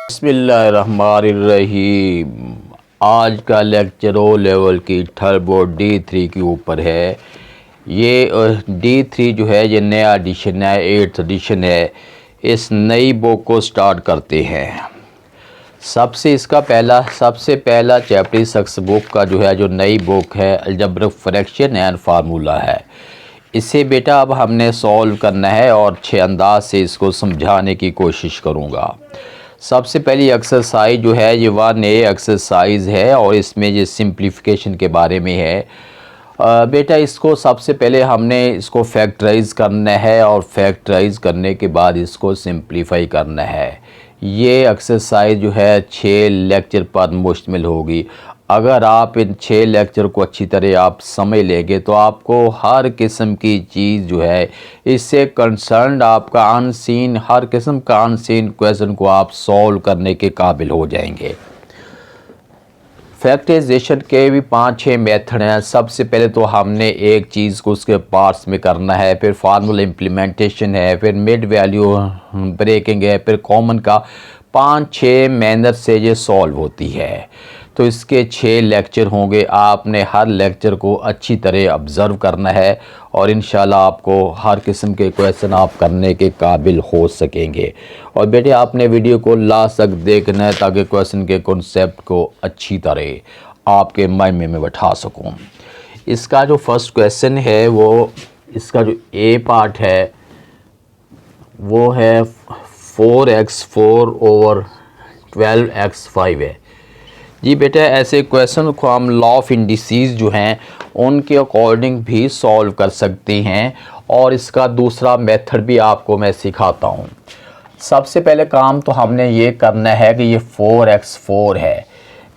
बिस्मिल्लाहिर्रहमानिर्रहीम। आज का लेक्चर ओ लेवल की टर्बो D3 के ऊपर है। ये D3 जो है ये नया एडिशन है, 8th एडिशन है। इस नई बुक को स्टार्ट करते हैं। सबसे पहला चैप्टर सक्स बुक का जो नई बुक है अलजेब्रिक फ्रैक्शन एंड फार्मूला है। इसे बेटा अब हमने सॉल्व करना है और अच्छे अंदाज से इसको समझाने की कोशिश करूँगा। सबसे पहली एक्सरसाइज जो है ये 1A एक्सरसाइज है और इसमें ये सिंप्लीफिकेशन के बारे में है। बेटा इसको सबसे पहले हमने इसको फैक्टराइज़ करना है और फैक्टराइज़ करने के बाद इसको सिंप्लीफाई करना है। ये एक्सरसाइज जो है 6 लेक्चर पर मुश्तमिल होगी। अगर आप इन 6 लेक्चर को अच्छी तरह आप समझ लेंगे तो आपको हर किस्म की चीज़ जो है इससे कंसर्न्ड आपका अनसीन हर किस्म का अनसीन क्वेश्चन को आप सॉल्व करने के काबिल हो जाएंगे। फैक्टराइजेशन के भी 5-6 मेथड हैं। सबसे पहले तो हमने एक चीज़ को उसके पार्ट्स में करना है, फिर फार्मूला इम्प्लीमेंटेशन है, फिर मिड वैल्यू ब्रेकिंग है, फिर कॉमन का 5-6 मैनर से ये सॉल्व होती है। तो इसके 6 लेक्चर होंगे। आपने हर लेक्चर को अच्छी तरह ऑब्ज़र्व करना है और इंशाल्लाह आपको हर किस्म के क्वेश्चन आप करने के काबिल हो सकेंगे। और बेटे आपने वीडियो को लास्ट तक देखना है ताकि क्वेश्चन के कॉन्सेप्ट को अच्छी तरह आपके माइंड में बैठा सकूं। इसका जो फर्स्ट क्वेश्चन है वो इसका जो ए पार्ट है वो है 4x4 ओवर 12x5 है। जी बेटा ऐसे क्वेश्चन को हम लॉ ऑफ इंडिसेस जो हैं उनके अकॉर्डिंग भी सॉल्व कर सकते हैं और इसका दूसरा मेथड भी आपको मैं सिखाता हूँ। सबसे पहले काम तो हमने ये करना है कि ये 4x4 है,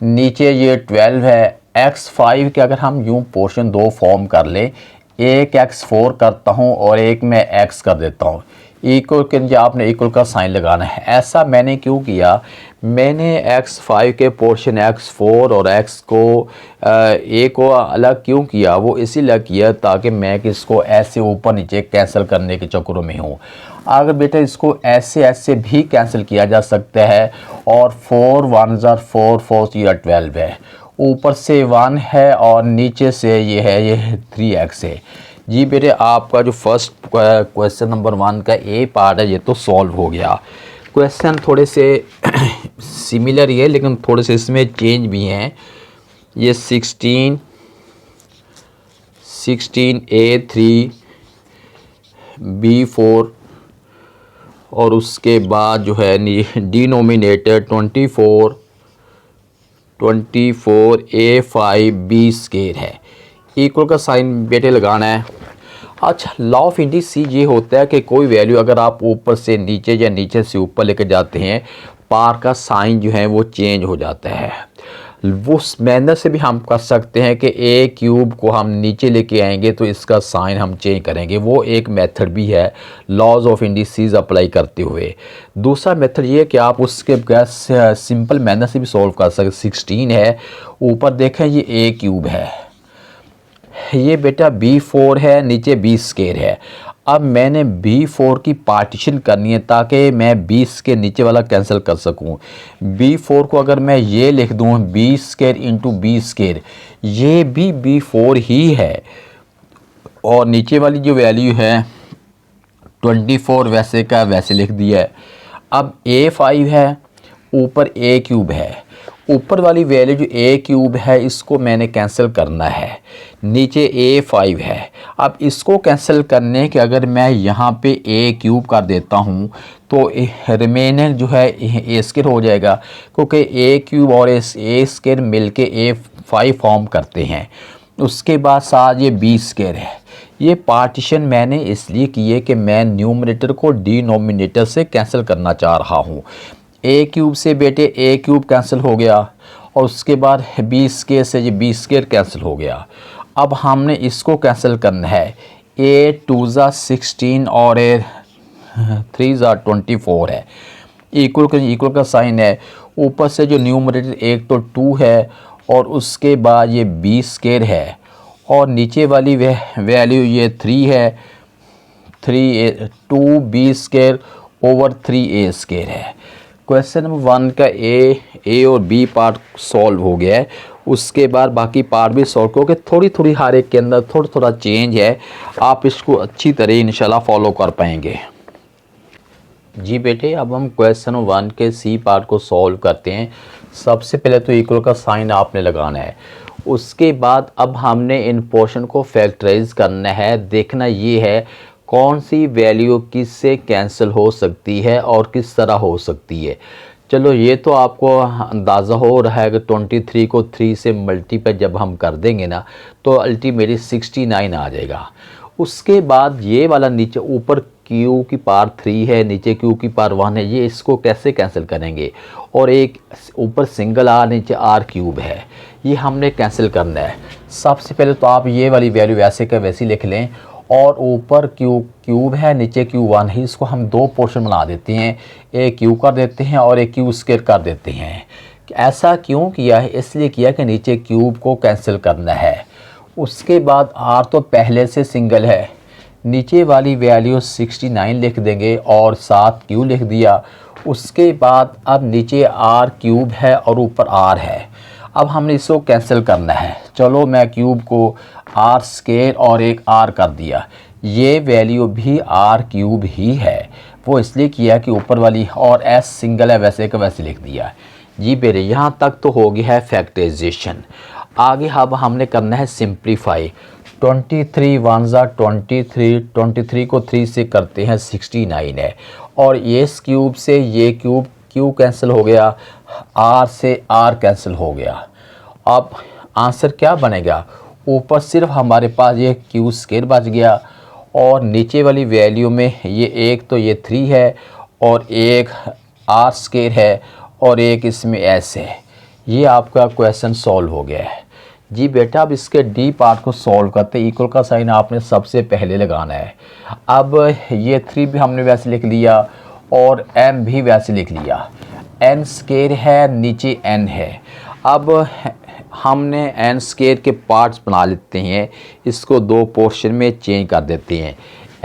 नीचे ये 12 है। x5 के अगर हम यूँ पोर्शन 2 फॉर्म कर लें, एक x4 करता हूँ और एक मैं x कर देता हूँ। इक्वल के नीचे आपने इक्वल का साइन लगाना है। ऐसा मैंने क्यों किया, मैंने x5 के पोर्शन x4 और x को a को अलग क्यों किया, वो इसीलिए किया ताकि मैं इसको ऐसे ऊपर नीचे कैंसिल करने के चक्करों में हूँ। अगर बेटा इसको ऐसे भी कैंसिल किया जा सकता है और 4 1 4 4 12 है, ऊपर से 1 है और नीचे से ये 3x है। जी बेटे आपका जो फर्स्ट क्वेश्चन नंबर 1 का ए पार्ट है ये तो सॉल्व हो गया। क्वेश्चन थोड़े से सिमिलर ही है लेकिन थोड़े से इसमें चेंज भी हैं। ये 16A3 B4 और उसके बाद जो है डिनोमिनेटर 24A5 B स्क्वायर है। इक्वल का साइन बेटे लगाना है। अच्छा लॉ ऑफ इंडिसेस ये होता है कि कोई वैल्यू अगर आप ऊपर से नीचे या नीचे से ऊपर लेकर जाते हैं पार का साइन जो है वो चेंज हो जाता है। वो मैनर से भी हम कर सकते हैं कि ए क्यूब को हम नीचे लेके आएंगे तो इसका साइन हम चेंज करेंगे, वो एक मेथड भी है लॉज ऑफ इंडिसेस अप्लाई करते हुए। दूसरा मेथड ये है कि आप उसके बगैर सिंपल मैनर से भी सॉल्व कर सकते। 16 है, ऊपर देखें ये ए क्यूब है, ये बेटा B4 है, नीचे B स्क्वायर है। अब मैंने B4 की पार्टीशन करनी है ताकि मैं B के नीचे वाला कैंसिल कर सकूं। B4 को अगर मैं ये लिख दूं B square into B square, ये भी B4 ही है और नीचे वाली जो वैल्यू है 24 वैसे का वैसे लिख दिया है। अब A5 है, ऊपर A क्यूब है, ऊपर वाली वैल्यू जो A क्यूब है इसको मैंने कैंसिल करना है, नीचे A5 है। अब इसको कैंसिल करने के अगर मैं यहाँ पे A क्यूब कर देता हूँ तो रिमेनिंग जो है A स्क्वायर हो जाएगा, क्योंकि A क्यूब और A स्क्वायर मिलके A5 फॉर्म करते हैं। उसके बाद साथ ये B स्क्वायर है। ये पार्टीशन मैंने इसलिए की है कि मैं न्यूमरेटर को डिनोमिनेटर से कैंसिल करना चाह रहा हूँ। ए क्यूब से बेटे ए क्यूब कैंसिल हो गया और उसके बाद बी स्क्वायर से ये बी स्क्वायर कैंसिल हो गया। अब हमने इसको कैंसिल करना है। ए 2 16 और ए 3 24 है। इक्वल का साइन है। ऊपर से जो न्यूमरेटर एक तो 2 है और उसके बाद ये बी स्क्वायर है और नीचे वाली वैल्यू ये 3 है। 2b square over 3a square है। क्वेश्चन नंबर 1 का ए और बी पार्ट सॉल्व हो गया है। उसके बाद बाकी पार्ट भी सॉल्व, क्योंकि थोड़ी थोड़ी हर एक के अंदर थोड़ा थोड़ा चेंज है, आप इसको अच्छी तरह इंशाल्लाह फॉलो कर पाएंगे। जी बेटे, अब हम क्वेश्चन 1 के सी पार्ट को सॉल्व करते हैं। सबसे पहले तो इक्वल का साइन आपने लगाना है। उसके बाद अब हमने इन पोर्शन को फैक्टराइज करना है। देखना ये है कौन सी वैल्यू किससे कैंसिल हो सकती है और किस तरह हो सकती है। चलो ये तो आपको अंदाज़ा हो रहा है कि 23 को 3 से मल्टीप्लाई जब हम कर देंगे ना तो अल्टीमेटली 69 आ जाएगा। उसके बाद ये वाला नीचे ऊपर क्यू की पावर 3 है, नीचे क्यू की पावर 1 है, ये इसको कैसे कैंसिल करेंगे। और एक ऊपर सिंगल आर नीचे आर क्यूब है, ये हमने कैंसिल करना है। सबसे पहले तो आप ये वाली वैल्यू वैसे का वैसे लिख लें, और ऊपर क्यूब है नीचे Q1 है, इसको हम दो पोर्शन बना देते हैं, एक क्यू कर देते हैं और एक क्यू स्क्वायर कर देते हैं। ऐसा क्यों किया है? इसलिए किया कि नीचे क्यूब को कैंसिल करना है। उसके बाद आर तो पहले से सिंगल है, नीचे वाली वैल्यू 69 लिख देंगे और साथ क्यू लिख दिया। उसके बाद अब नीचे आर क्यूब है और ऊपर आर है, अब हमने इसको कैंसिल करना है। चलो मैं क्यूब को आर स्क्वायर और एक आर कर दिया, ये वैल्यू भी आर क्यूब ही है, वो इसलिए किया कि ऊपर वाली और एस सिंगल है वैसे का वैसे लिख दिया। जी बेटे, यहाँ तक तो हो गया है फैक्टराइजेशन। आगे अब हमने करना है सिंप्लीफाई। 23 1 ज़ा 23 को 3 से करते हैं 69 है, और ये इस क्यूब से ये क्यू कैंसिल हो गया, आर से आर कैंसिल हो गया। अब आंसर क्या बनेगा? ऊपर सिर्फ हमारे पास ये क्यू स्क्वायर बच गया और नीचे वाली वैल्यू में ये एक तो ये 3 है और एक आर स्क्वायर है और एक इसमें एस है। ये आपका क्वेश्चन सॉल्व हो गया है। जी बेटा, अब इसके डी पार्ट को सॉल्व करते हैं। इक्वल का साइन आपने सबसे पहले लगाना है। अब ये 3 भी हमने वैसे लिख लिया और m भी वैसे लिख लिया। n स्क्वायर है, नीचे n है। अब हमने n स्क्वायर के पार्ट्स बना लेते हैं, इसको दो पोर्शन में चेंज कर देते हैं।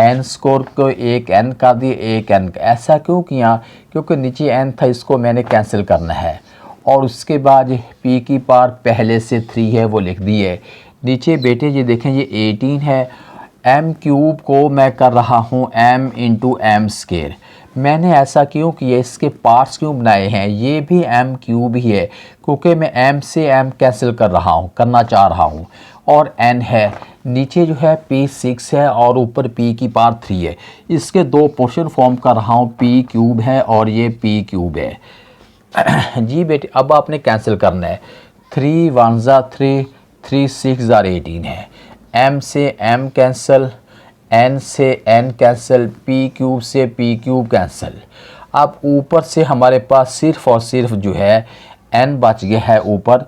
n स्क्वायर को एक n कर दिए, एक n का। ऐसा क्यों किया? क्योंकि नीचे n था, इसको मैंने कैंसिल करना है। और उसके बाद p की पावर पहले से 3 है, वो लिख दी है। नीचे बेटे ये देखें, ये 18 है। m क्यूब को मैं कर रहा हूँ m इंटू एम स्क्वायर। मैंने ऐसा क्यों किया, इसके पार्ट्स क्यों बनाए हैं? ये भी m क्यूब ही है, क्योंकि मैं m से m कैंसिल करना चाह रहा हूँ। और n है, नीचे जो है p 6 है और ऊपर p की पावर 3 है। इसके दो पोर्शन फॉर्म कर रहा हूँ, p क्यूब है और ये p क्यूब है। जी बेटे, अब आपने कैंसिल करना है। 3 1 ज़ा 3, 3 6 ज़ा 18 है। m से m कैंसिल, n से n कैंसिल, p क्यूब से p क्यूब कैंसिल। अब ऊपर से हमारे पास सिर्फ और सिर्फ जो है n बच गया है। ऊपर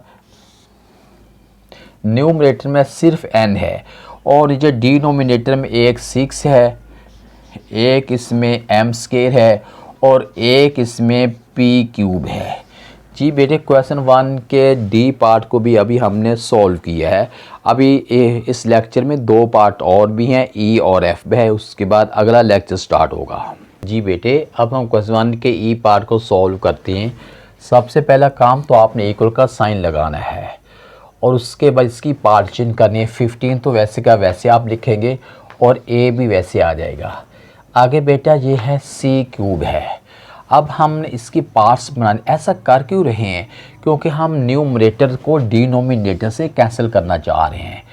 न्यूमरेटर में सिर्फ n है और ये डिनोमिनेटर में एक 6 है, एक इसमें m स्क्वायर है और एक इसमें p क्यूब है। जी बेटे, क्वेश्चन 1 के डी पार्ट को भी अभी हमने सॉल्व किया है। अभी इस लेक्चर में दो पार्ट और भी हैं, ई और एफ है, उसके बाद अगला लेक्चर स्टार्ट होगा। जी बेटे, अब हम क्वेश्चन 1 के ई पार्ट को सॉल्व करते हैं। सबसे पहला काम तो आपने इक्वल का साइन लगाना है और उसके बाद इसकी पार्टीशन करनी है। 15 तो वैसे का वैसे आप लिखेंगे और ए भी वैसे आ जाएगा। आगे बेटा ये है सी क्यूब है। अब हम इसकी पार्ट्स बनाने, ऐसा कर क्यों रहे हैं? क्योंकि हम न्यूमरेटर को डिनोमिनेटर से कैंसिल करना चाह रहे हैं।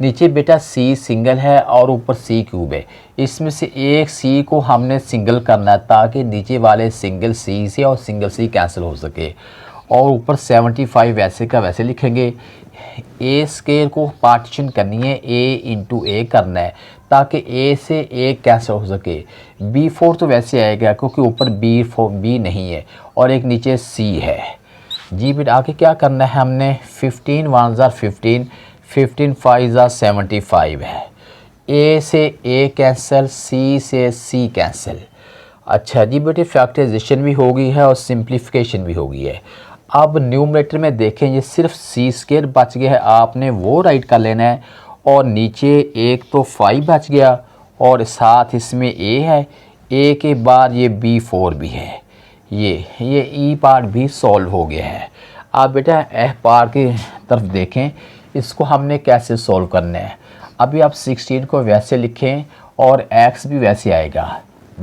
नीचे बेटा सी सिंगल है और ऊपर सी क्यूब है, इसमें से एक सी को हमने सिंगल करना है ताकि नीचे वाले सिंगल सी से और सिंगल सी कैंसिल हो सके। और ऊपर 75 वैसे का वैसे लिखेंगे। ए स्क्वायर को पार्टीशन करनी है, ए इंटू ए करना है ताकि ए से ए कैंसिल हो सके। B4 तो वैसे आएगा क्योंकि ऊपर B नहीं है और एक नीचे C है। जी बेटा, आगे क्या करना है हमने? 15 1 ज़ा 15, 15 5 ज़ा 75 है। ए से ए कैंसिल, C से C कैंसिल। अच्छा जी बेटे, फैक्टराइजेशन भी हो गई है और सिंप्लीफिकेशन भी हो गई है। अब न्यूमरेटर में देखें, ये सिर्फ सी स्क्वायर बच गया है, आपने वो राइट कर लेना है। और नीचे एक तो 5 बच गया और साथ इसमें ए है, ए के बाद ये B4 भी है। ये ई पार्ट भी सॉल्व हो गया है। आप बेटा एफ पार्ट की तरफ देखें, इसको हमने कैसे सॉल्व करना है। अभी आप 16 को वैसे लिखें और x भी वैसे आएगा,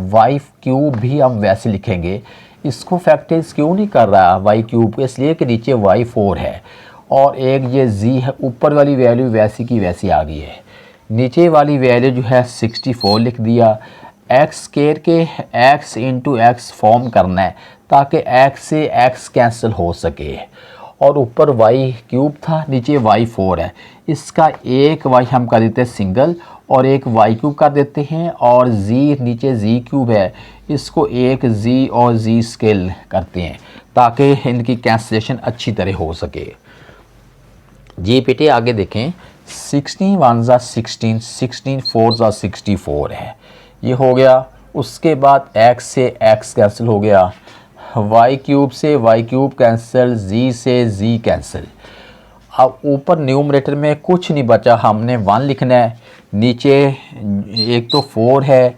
y क्यूब भी हम वैसे लिखेंगे। इसको फैक्टराइज क्यों नहीं कर रहा y क्यूब को, इसलिए कि नीचे y 4 है और एक ये z है, ऊपर वाली वैल्यू वैसी की वैसी आ गई है। नीचे वाली वैल्यू जो है 64 लिख दिया। x स्क्वायर के x इंटू एक्स फॉर्म करना है ताकि x से x कैंसिल हो सके, और ऊपर y क्यूब था, नीचे y 4 है। इसका एक y हम कर देते हैं सिंगल और एक y क्यूब कर देते हैं, और z नीचे z क्यूब है, इसको एक z और z स्केल करते हैं ताकि इनकी कैंसिलेशन अच्छी तरह हो सके। जी बेटे आगे देखें, 16 1 ज़ा 16, 16 4 ज़ा 64 है, ये हो गया। उसके बाद x से x कैंसिल हो गया, y क्यूब से y क्यूब कैंसिल, z से z कैंसिल। अब ऊपर न्यूमरेटर में कुछ नहीं बचा, हमने 1 लिखना है। नीचे एक तो 4 है,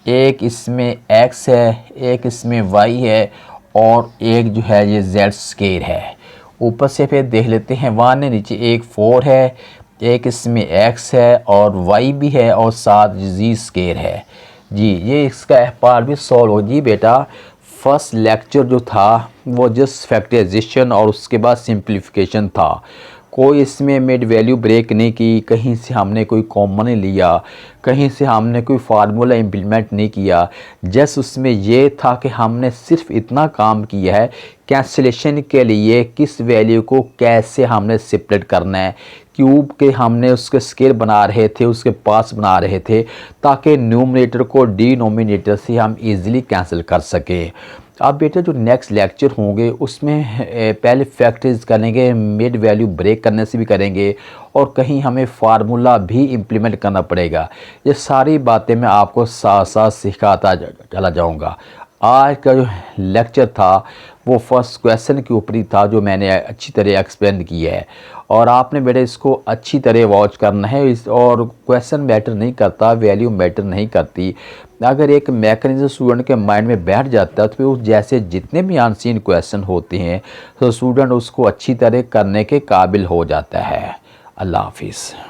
एक इसमें x है, एक इसमें y है, और एक जो है ये z स्क्वायर है। ऊपर से फिर देख लेते हैं, 1 है, नीचे एक 4 है, एक इसमें x है और y भी है और साथ z स्क्वायर है। जी ये इसका एफ पार्ट भी सॉल्व हो। जी बेटा फर्स्ट लेक्चर जो था वो जस्ट फैक्टराइजेशन और उसके बाद सिंप्लीफिकेशन था, कोई इसमें मिड वैल्यू ब्रेक नहीं की, कहीं से हमने कोई कॉमन नहीं लिया, कहीं से हमने कोई फार्मूला इम्प्लीमेंट नहीं किया। जस्ट उसमें ये था कि हमने सिर्फ इतना काम किया है कैंसिलेशन के लिए किस वैल्यू को कैसे हमने सेपरेट करना है। क्यूब के हमने उसके स्केल बना रहे थे, उसके पास बना रहे थे ताकि न्यूमरेटर को डिनोमिनेटर से हम इजीली कैंसिल कर सके। अब बेटा जो नेक्स्ट लेक्चर होंगे उसमें पहले फैक्टराइज करेंगे, मिड वैल्यू ब्रेक करने से भी करेंगे, और कहीं हमें फार्मूला भी इम्प्लीमेंट करना पड़ेगा। ये सारी बातें मैं आपको साथ साथ सिखाता चला जाऊंगा। आज का जो लेक्चर था वो फर्स्ट क्वेश्चन के ऊपर ही था जो मैंने अच्छी तरह एक्सप्लेन किया है, और आपने बेटा इसको अच्छी तरह वॉच करना है। और क्वेश्चन मैटर नहीं करता, वैल्यू मैटर नहीं करती। अगर एक मैकेनिज्म स्टूडेंट के माइंड में बैठ जाता है तो फिर जैसे जितने भी अनसीन क्वेश्चन होते हैं तो स्टूडेंट उसको अच्छी तरह करने के काबिल हो जाता है। अल्लाह हाफिज़।